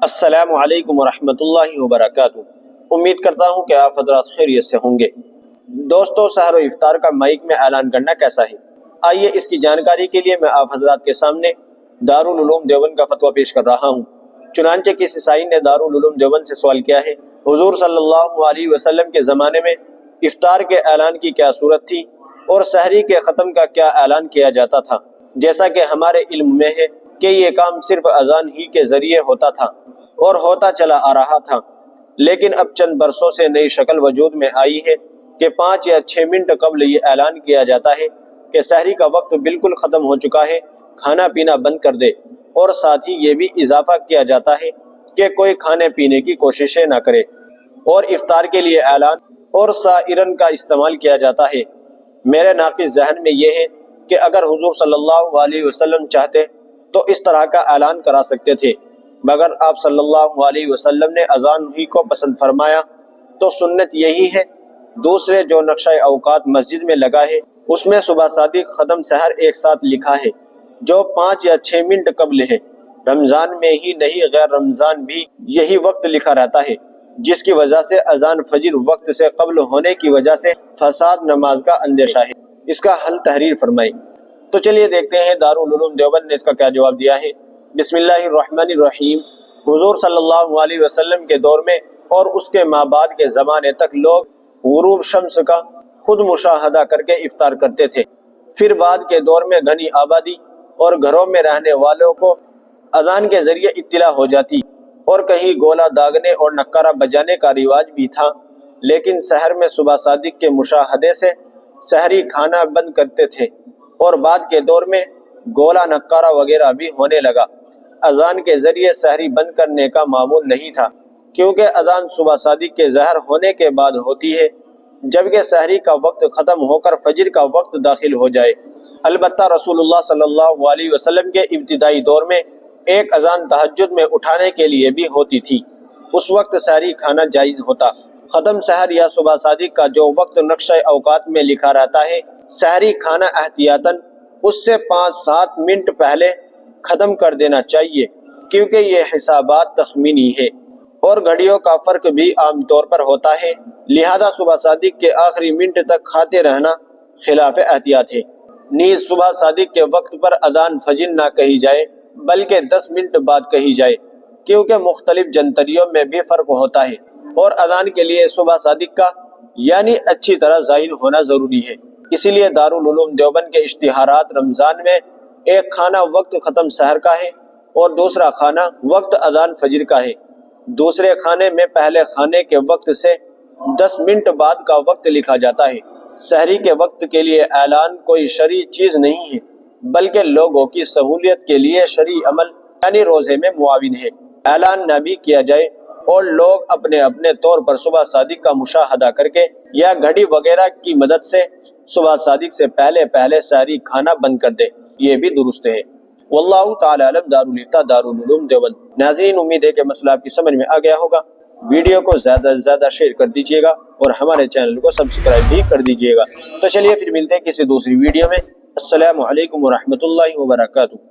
السلام علیکم ورحمۃ اللہ وبرکاتہ۔ امید کرتا ہوں کہ آپ حضرات خیریت سے ہوں گے۔ دوستو، سحر و افطار کا مائک میں اعلان کرنا کیسا ہے؟ آئیے اس کی جانکاری کے لیے میں آپ حضرات کے سامنے دارالعلوم دیوبند کا فتویٰ پیش کر رہا ہوں۔ چنانچہ کسی سائل نے دارالعلوم دیوبند سے سوال کیا ہے، حضور صلی اللہ علیہ وسلم کے زمانے میں افطار کے اعلان کی کیا صورت تھی اور سحری کے ختم کا کیا اعلان کیا جاتا تھا؟ جیسا کہ ہمارے علم میں ہے کہ یہ کام صرف اذان ہی کے ذریعے ہوتا تھا اور ہوتا چلا آ رہا تھا، لیکن اب چند برسوں سے نئی شکل وجود میں آئی ہے کہ 5 یا 6 منٹ قبل یہ اعلان کیا جاتا ہے کہ سحری کا وقت بالکل ختم ہو چکا ہے، کھانا پینا بند کر دے، اور ساتھ ہی یہ بھی اضافہ کیا جاتا ہے کہ کوئی کھانے پینے کی کوششیں نہ کرے، اور افطار کے لیے اعلان اور سائرن کا استعمال کیا جاتا ہے۔ میرے ناقص ذہن میں یہ ہے کہ اگر حضور صلی اللہ علیہ وسلم چاہتے تو اس طرح کا اعلان کرا سکتے تھے، مگر آپ صلی اللہ علیہ وسلم نے اذان ہی کو پسند فرمایا، تو سنت یہی ہے۔ دوسرے جو نقشہ اوقات مسجد میں لگا ہے اس میں صبح صادق ختم سحر ایک ساتھ لکھا ہے، جو 5 یا 6 منٹ قبل ہے۔ رمضان میں ہی نہیں، غیر رمضان بھی یہی وقت لکھا رہتا ہے، جس کی وجہ سے اذان فجر وقت سے قبل ہونے کی وجہ سے فساد نماز کا اندیشہ ہے۔ اس کا حل تحریر فرمائیں۔ تو چلیے دیکھتے ہیں دارالعلوم دیوبند نے اس کا کیا جواب دیا ہے۔ بسم اللہ الرحمن الرحیم۔ حضور صلی اللہ علیہ وسلم کے دور میں اور اس کے ماں بعد کے زمانے تک لوگ غروب شمس کا خود مشاہدہ کر کے افطار کرتے تھے۔ پھر بعد کے دور میں گھنی آبادی اور گھروں میں رہنے والوں کو اذان کے ذریعے اطلاع ہو جاتی، اور کہیں گولا داغنے اور نکارہ بجانے کا رواج بھی تھا، لیکن سحر میں صبح صادق کے مشاہدے سے سحری کھانا بند کرتے تھے، اور بعد کے دور میں گولا نکارہ وغیرہ بھی ہونے لگا۔ اذان کے ذریعے سحری بند کرنے کا معمول نہیں تھا، کیونکہ اذان صبح صادق کے ظہر ہونے کے بعد ہوتی ہے، جبکہ سحری کا وقت ختم ہو کر فجر کا وقت داخل ہو جائے۔ البتہ رسول اللہ صلی اللہ علیہ وسلم کے ابتدائی دور میں ایک اذان تہجد میں اٹھانے کے لیے بھی ہوتی تھی، اس وقت سحری کھانا جائز ہوتا۔ ختم سحر یا صبح صادق کا جو وقت نقشہ اوقات میں لکھا رہتا ہے، سحری کھانا احتیاطاً اس سے 5-7 منٹ پہلے ختم کر دینا چاہیے، کیونکہ یہ حسابات تخمینی ہے اور گھڑیوں کا فرق بھی عام طور پر ہوتا ہے، لہذا صبح صادق کے آخری منٹ تک کھاتے رہنا خلاف احتیاط ہے۔ نیز صبح صادق کے وقت پر اذان فجر نہ کہی جائے، بلکہ 10 منٹ بعد کہی جائے، کیونکہ مختلف جنتریوں میں بھی فرق ہوتا ہے، اور اذان کے لیے صبح صادق کا یعنی اچھی طرح ظاہر ہونا ضروری ہے۔ اسی لیے دارالعلوم دیوبند کے اشتہارات رمضان میں ایک کھانا وقت ختم سحر کا ہے اور دوسرا کھانا وقت اذان فجر کا ہے۔ دوسرے کھانے میں پہلے کھانے کے وقت سے 10 منٹ بعد کا وقت لکھا جاتا ہے۔ سحری کے وقت کے لیے اعلان کوئی شرعی چیز نہیں ہے، بلکہ لوگوں کی سہولیت کے لیے شرعی عمل یعنی روزے میں معاون ہے۔ اعلان نہ بھی کیا جائے اور لوگ اپنے اپنے طور پر صبح صادق کا مشاہدہ کر کے یا گھڑی وغیرہ کی مدد سے صبح صادق سے پہلے سحری کھانا بند کر دے، یہ بھی درست ہے۔ واللہ تعالی علم۔ دارالفتاء دارالعلوم دیوبند۔ ناظرین، امید ہے کہ مسئلہ آپ کی سمجھ میں آ گیا ہوگا۔ ویڈیو کو زیادہ سے زیادہ شیئر کر دیجیے گا اور ہمارے چینل کو سبسکرائب بھی کر دیجیے گا۔ تو چلیے پھر ملتے ہیں کسی دوسری ویڈیو میں۔ السلام علیکم ورحمۃ اللہ وبرکاتہ۔